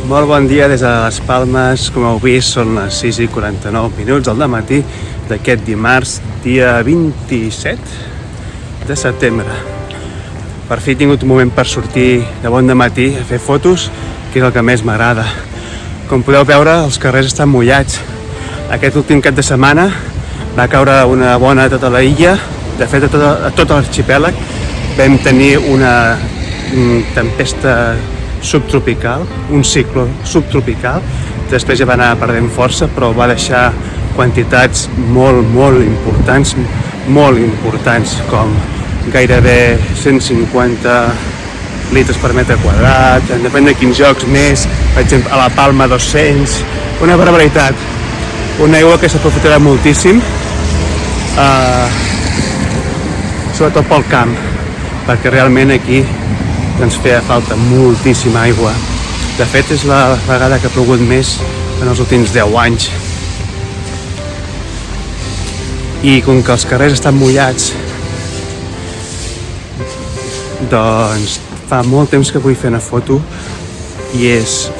Molt bon dia des de Les Palmes. Com heu vist, són les 6:49 del dematí d'aquest dimarts, dia 27 de setembre. Per fi he tingut un moment per sortir de bon dematí a fer fotos, que és el que més m'agrada. Com podeu veure, els carrers estan mullats. Aquest últim cap de setmana va caure una bona a tota la illa. De fet, a tot l'arxipèlag vam tenir una tempesta subtropical, un cicló subtropical. Després ja va anar perdent força, però va deixar quantitats molt importants, com gairebé 150 litres per metre quadrat, depèn de quins jocs més, per exemple a la Palma 200, una barbaritat. Una aigua que s'aprofitarà moltíssim, sobretot pel camp, perquè realment aquí ens feia falta moltíssima aigua. De fet, és la vegada que ha plogut més en els últims 10 anys. I com que els carrers estan mullats, doncs fa molt temps que vull fer una foto i és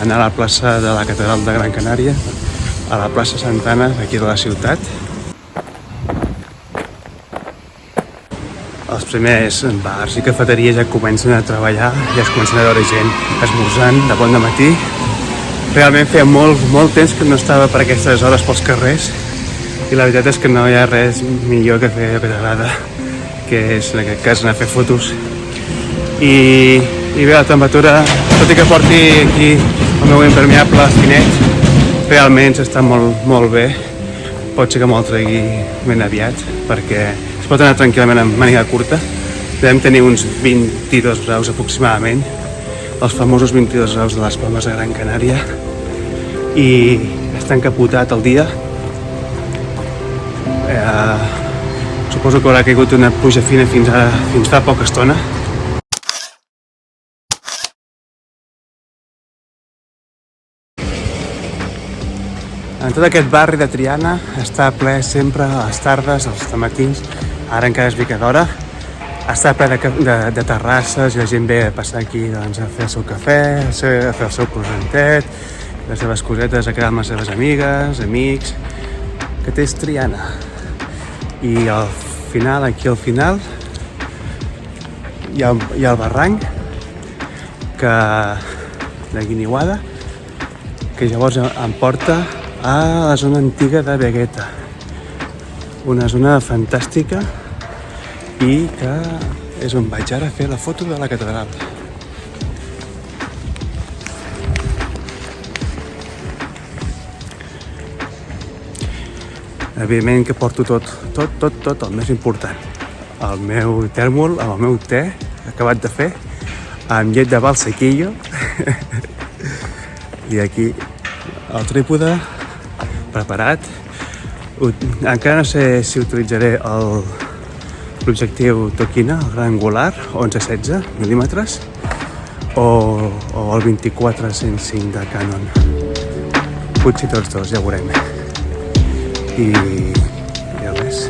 anar a la plaça de la Catedral de Gran Canària, a la plaça Santana d'aquí de la ciutat. Els primers bars i cafeteries ja comencen a treballar, ja es comencen a veure gent esmorzant de bon dematí. Realment feia molt temps que no estava per aquestes hores pels carrers i la veritat és que no hi ha res millor que fer allò que t'agrada, que és en aquest cas anar a fer fotos. I bé, la temperatura, tot i que porti aquí el meu impermeable finet, realment s'està molt bé. Pot ser que me'l tregui ben aviat, perquè es pot anar tranquil·lament amb màniga curta. Devem tenir uns 22 graus aproximadament, els famosos 22 graus de les Palmes de Gran Canària, i està encapotat el dia. Suposo que haurà caigut una pluja fina fins fa poca estona. En tot aquest barri de Triana està ple sempre a les tardes, als matins, ara encara és mica d'hora, està ple de terrasses i la gent ve a passar aquí doncs, a fer el seu cafè, a fer el seu croissantet, les seves cosetes, a quedar amb les seves amigues, amics. Aquest és Triana. I al final, aquí al final, hi ha el barranc de Guiniguada, que llavors em porta a la zona antiga de Vegueta, una zona fantàstica i que és on vaig ara a fer la foto de la catedral. Evidentment que porto tot el més important. El meu tèrmol amb el meu te acabat de fer, amb llet de valsequillo, i aquí el trípode preparat. Encara no sé si utilitzaré l'objectiu Tokina, el gran angular, 11-16 mil·límetres, o el 24-105 de Canon. Potser tots dos, ja ho veurem. I res.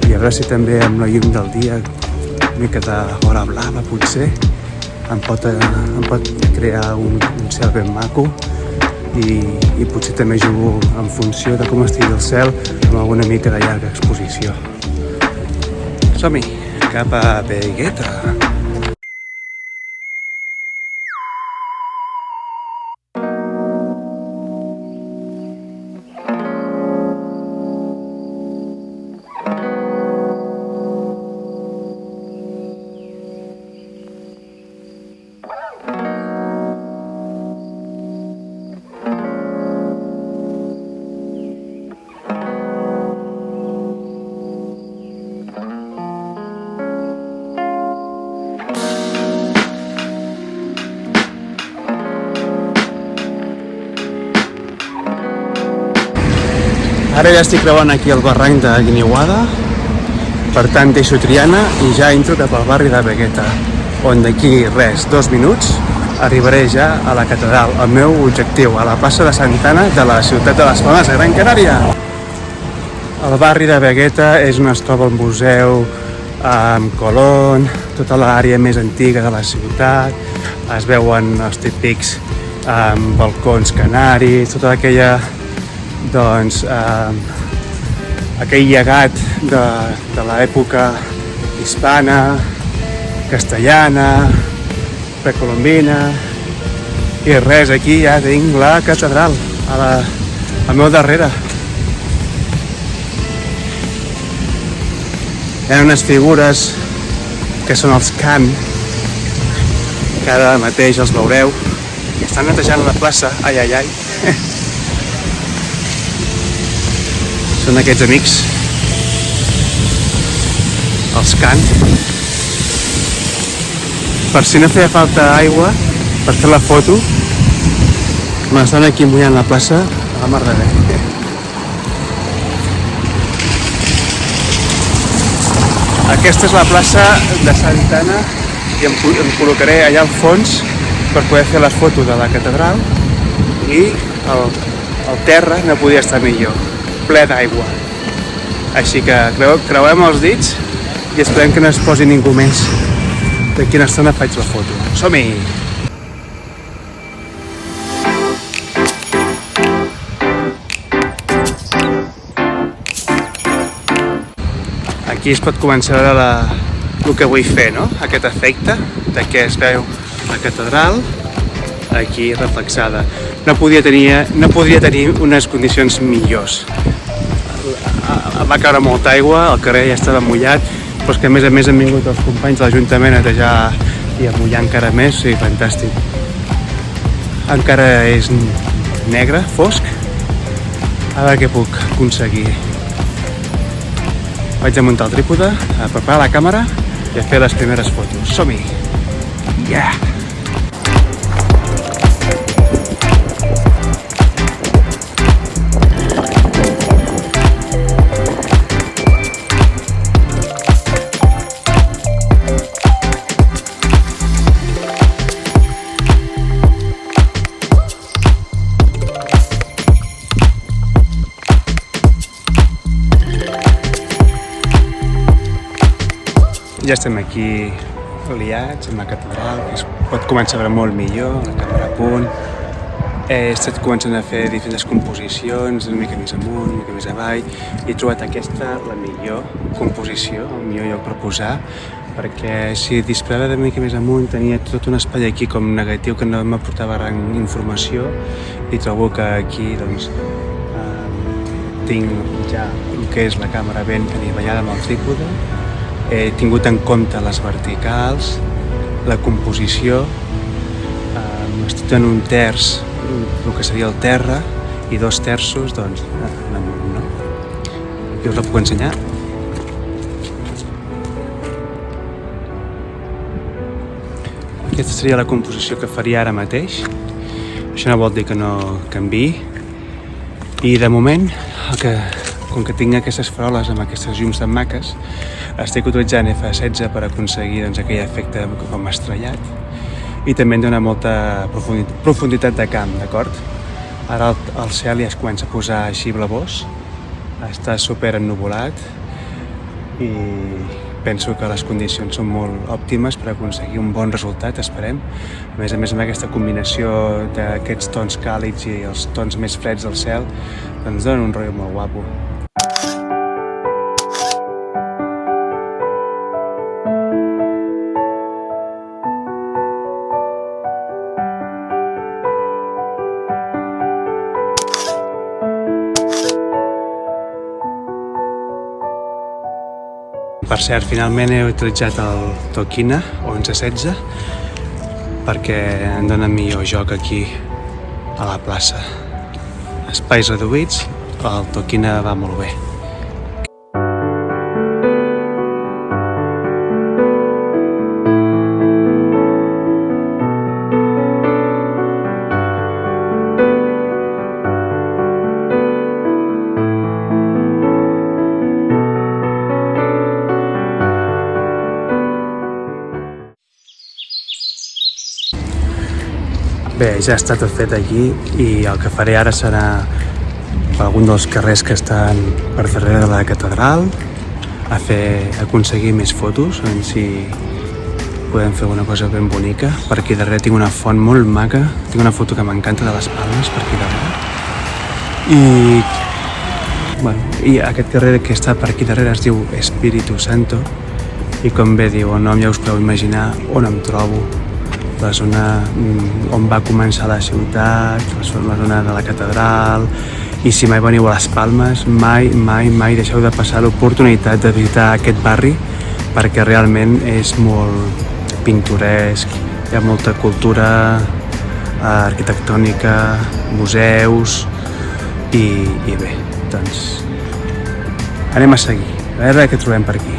I a veure si també amb la llum del dia, una mica d'hora blava potser, em pot crear un cel ben maco. I potser també jugo en funció de com estigui el cel amb alguna mica de llarga exposició. Som-hi, cap a Vegueta. Ara ja estic creuant aquí el barranc de Guiniguada, per tant deixo Triana i ja entro cap al barri de Vegueta, on d'aquí 2 minuts arribaré ja a la catedral, el meu objectiu, a la plaça de Santana de la ciutat de les Palmes de Gran Canària. El barri de Vegueta és on es troba el museu amb Colón, tota l'àrea més antiga de la ciutat, es veuen els típics amb balcons canaris, tota aquella, doncs, aquell llegat de l'època hispana, castellana, precolombina, i res, aquí ja tinc la catedral al meu darrere. Hi ha unes figures que són els Khan, que ara mateix els veureu, i estan netejant la plaça, ai. Són aquests amics, els Khan. Per si no feia falta aigua per fer la foto, m'estan aquí mullant la plaça a la mar de bé. Aquesta és la plaça de Santa Anna i em col·locaré allà al fons per poder fer les fotos de la catedral, i el terra no podia estar millor, ple d'aigua. Així que creuem els dits i esperem que no es posi ningú més. D'aquí una estona faig la foto. Som-hi! Aquí es pot començar a veure el que vull fer, no? Aquest efecte de que es veu la catedral aquí reflexada. No podria tenir unes condicions millors. Va caure molta aigua, el carrer ja estava mullat, però és que a més han vingut els companys de l'Ajuntament a netejar i a mullar encara més, sí, fantàstic. Encara és negre, fosc. A veure què puc aconseguir. Vaig a muntar el trípode, a preparar la càmera i a fer les primeres fotos. Som-hi! Yeah! Ja estem aquí liats amb la catedral, que es pot començar a veure molt millor, la càmera a punt. He estat començant a fer diferents composicions, una mica més amunt, una mica més avall, i he trobat aquesta la millor composició, el millor lloc per posar, perquè si disparava de mica més amunt tenia tot un espai aquí com negatiu que no m'aportava gran informació, i trobo que aquí doncs, tinc ja el que és la càmera ben anivellada amb el trípode. He tingut en compte les verticals, la composició, estic en un terç, el que seria el terra, i 2 terços, doncs, amunt, no? I us la puc ensenyar? Aquesta seria la composició que faria ara mateix. Això no vol dir que no canviï. I de moment, com que tinc aquestes faroles amb aquestes llums tan maques, estic utilitzant F16 per aconseguir doncs, aquell efecte com estrellat, i també em dona molta profunditat de camp, d'acord? Ara el cel ja es comença a posar així blavós, està super ennuvolat, i penso que les condicions són molt òptimes per aconseguir un bon resultat, esperem. A més amb aquesta combinació d'aquests tons càlids i els tons més freds del cel, doncs dona un rotllo molt guapo. Per cert, finalment he utilitzat el Tokina 1116 perquè em dona millor joc aquí a la plaça. Espais reduïts, el Tokina va molt bé. Bé, ja està tot fet aquí, i el que faré ara serà per algun dels carrers que estan per darrere de la catedral a aconseguir més fotos, a veure si podem fer alguna cosa ben bonica. Per aquí darrere tinc una font molt maca, tinc una foto que m'encanta de les Palmes per aquí darrere. I aquest carrer que està per aquí darrere es diu Espíritu Santo, i com bé diu el nom ja us podeu imaginar on em trobo, la zona on va començar la ciutat, la zona de la catedral. I si mai veniu a les Palmes, mai deixeu de passar l'oportunitat de visitar aquest barri, perquè realment és molt pintoresc, hi ha molta cultura arquitectònica, museus i bé, doncs anem a seguir, a veure què trobem per aquí.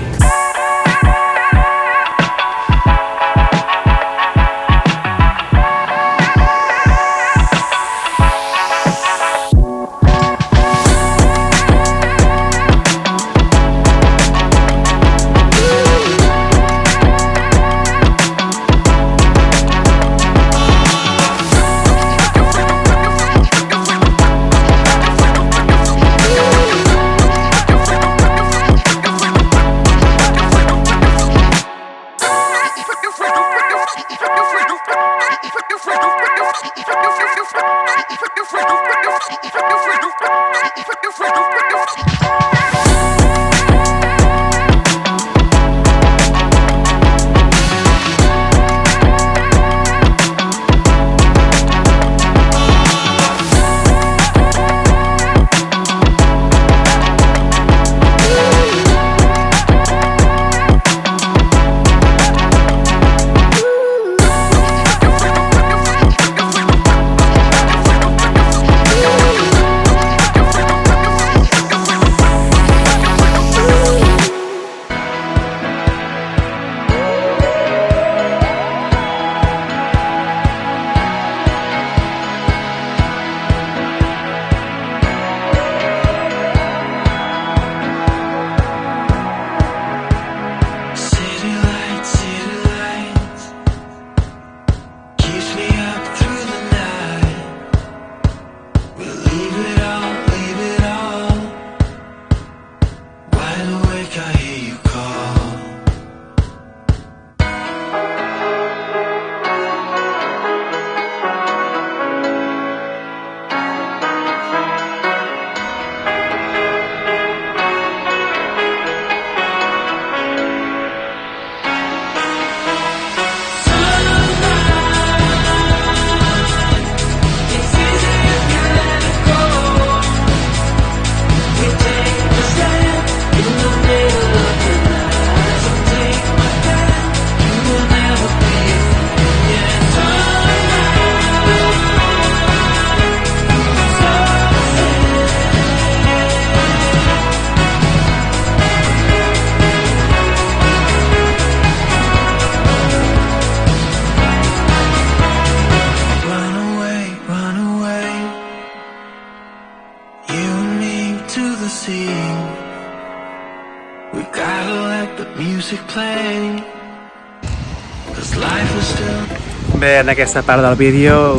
Bé, en aquesta part del vídeo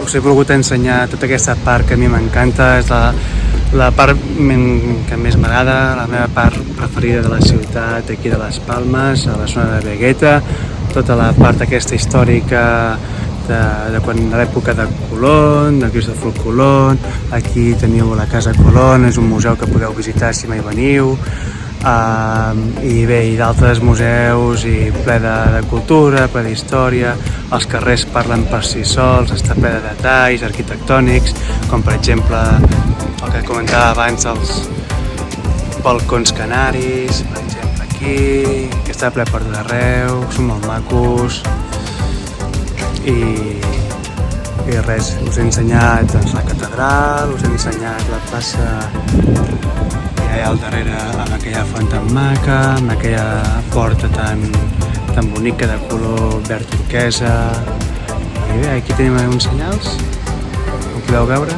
us he volgut ensenyar tota aquesta part que a mi m'encanta, és la part que més m'agrada, la meva part preferida de la ciutat, aquí de les Palmes, a la zona de Vegueta, tota la part aquesta històrica de l'època de Colón, de Cristòfor Colón. Aquí teniu la Casa Colón, és un museu que podeu visitar si mai veniu. I bé, i d'altres museus i ple de cultura, ple d'història. Els carrers parlen per si sols, està ple de detalls arquitectònics, com per exemple el que comentava abans, els balcons canaris, per exemple aquí, que està ple per tot arreu, són molt macos. I res, us he ensenyat doncs, la catedral, us he ensenyat la plaça que hi ha al darrere amb aquella font tan maca, amb aquella porta tan bonica de color verd turquesa. I bé, aquí tenim uns senyals, ho podeu veure,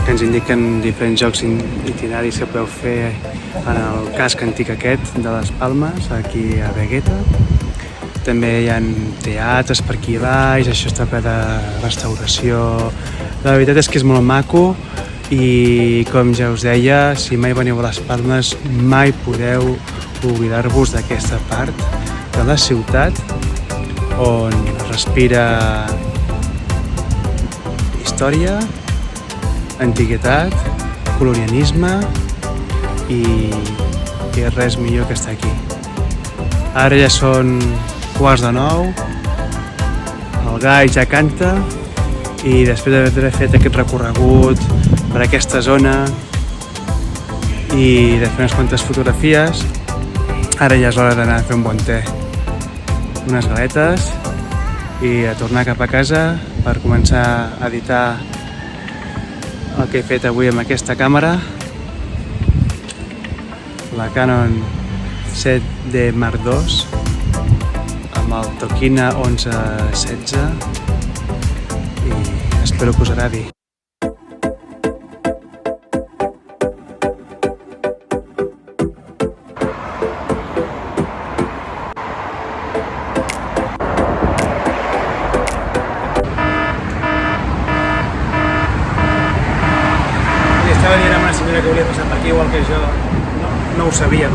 que ens indiquen diferents jocs itineraris que podeu fer en el casc antic aquest de les Palmes, aquí a Vegueta. També hi ha teatres per aquí baix, això està ple de restauració. La veritat és que és molt maco I com ja us deia, si mai veniu a les Palmes, mai podeu oblidar-vos d'aquesta part de la ciutat on respira història, antiguitat, colonialisme i res millor que estar aquí. Ara ja són 8:15, el gall ja canta i després d'haver fet aquest recorregut per aquesta zona i de fer unes quantes fotografies, ara ja és hora d'anar a fer un bon te, unes galetes i a tornar cap a casa per començar a editar el que he fet avui amb aquesta càmera, la Canon 7D Mark II amb el Tokina 11-16 i espero que us agradi. Estava dient amb una senyora que volia passar per aquí, igual que jo, no ho sabíem.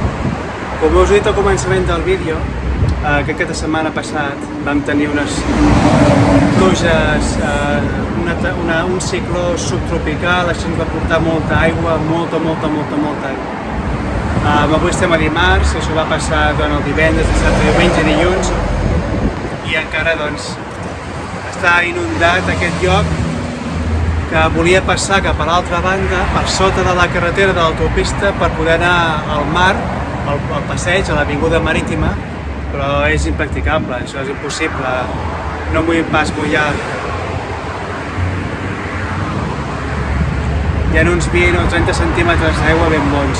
Com us he dit al començament del vídeo, aquest cap de setmana passat vam tenir unes pluges, un cicló subtropical, això ens va portar molta aigua, molta aigua. Avui estem a dimarts, això va passar durant el divendres, dissabte, diumenge i dilluns, i encara doncs està inundat aquest lloc que volia passar cap a l'altra banda, per sota de la carretera de l'autopista, per poder anar al mar, al passeig, a l'avinguda marítima, però és impracticable, això és impossible, no em vull pas mullar. Hi ha uns 20 o 30 centímetres d'aigua ben bons,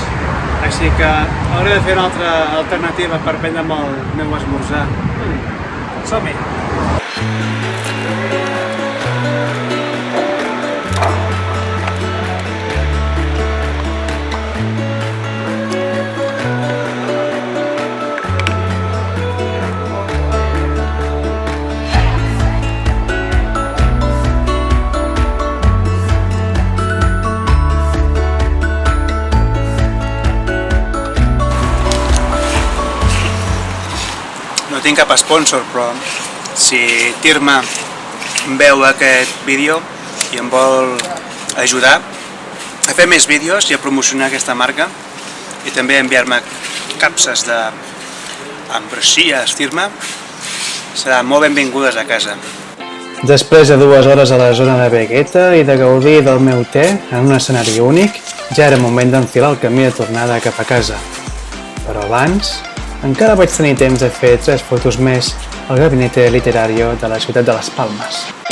així que hauré de fer una altra alternativa per prendre'm el meu esmorzar. Som-hi! No tinc cap sponsor, però si Tirma veu aquest vídeo i em vol ajudar a fer més vídeos i a promocionar aquesta marca i també enviar-me capses d'ambrosies Tirma, seran molt benvingudes a casa. Després de 2 hores a la zona de Vegueta i de gaudir del meu te en un escenari únic, ja era moment d'enfilar el camí de tornada cap a casa. Però abans encara vaig tenir temps de fer 3 fotos més al gabinete literario de la ciutat de les Palmes.